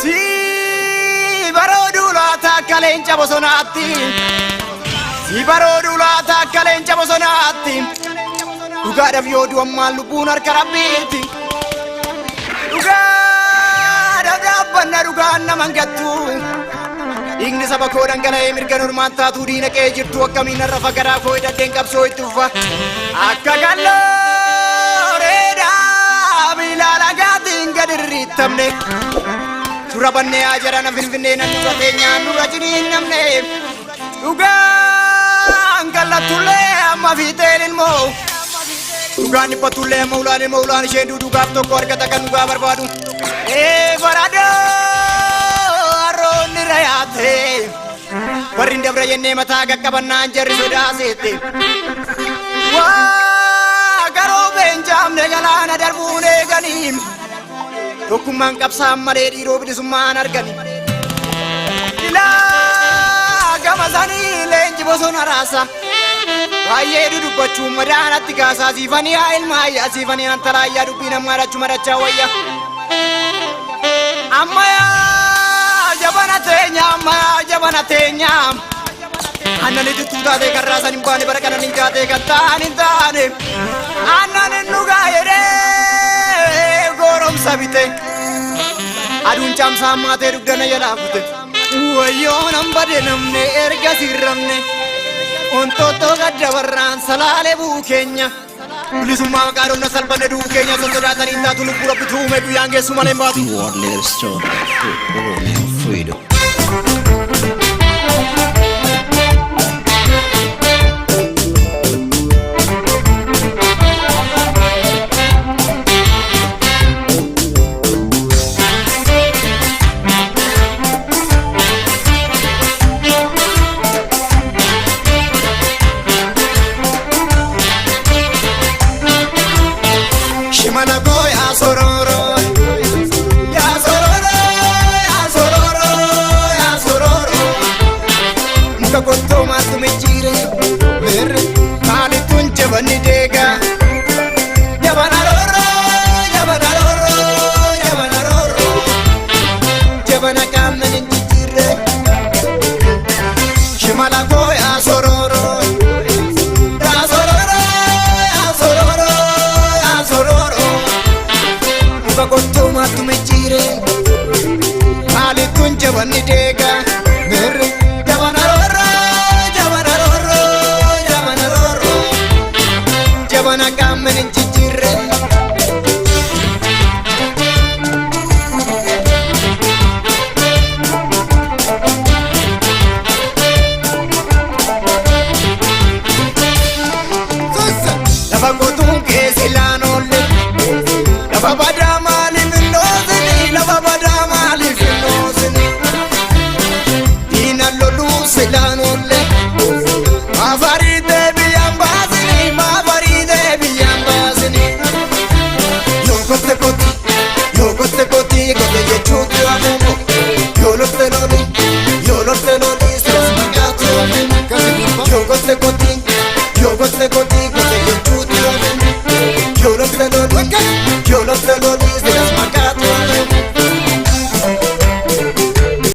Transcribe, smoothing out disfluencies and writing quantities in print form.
Si barodu laata kalencha bosonatti, si barodu laata kalencha bosonatti. Dhugaadhaaf yoo du'ammaan lubbuun harka Rabbiiti. Dhugaadhaaf dhaabbanna dhugaan naman gattu. Dhiigni saba koo dhangala'ee mirga normaan taatu diina qe'ee jirtu akkamiin har'a fagaraa koo hidhateen qabsoo itti ufa. Akka gallooreedhaa bilaala gaatiin gad irriittamne. Surra bannee ajarana finfinnee nan dura teenyaan dura jiniin namne. Dhugaan kallatullee amma fiixeen ilmoo. Dhugaan dhiphatullee maulaan isheen dhugaaf tokko argata kan dhugaa barbaadu. Baradoo harroonni rayaate warri hin dabra jennee mataa qaqqabannaan jarri sodaaseette. Waa garoo beenjaamne galaana darbuun eeganiin tokkummaan qabsaan malee dhiiroo bilisummaan argani. Ilaa gama sanii leenji bosona raasa. Baay'ee dudubbachuun madaanatti kaasaa siifanii haa ilmaayyaa siifanii antalaayyaa dubbii namaa dhachuu madachaa wayya. Ammayyaa jabana teenya aannan itittuu taatee kan raasan hin baane bara kanan hin kaatee kan ta'an hin taane aannan hin dhugaa jedhee goromsa bite aduun caamsaan maatee dugdana jalaa kute wayyoo nan bade namne erga sirramne ontoottoo gadda barraan salaalee bu'u keenya bilisummaa maqaa dhumna salphanne du'u keenya sosodaatanii taatu lubbuu rabbi tuume guyyaan geessu malee hin baatu. World Leader Store, Oromian Freedom. Yo los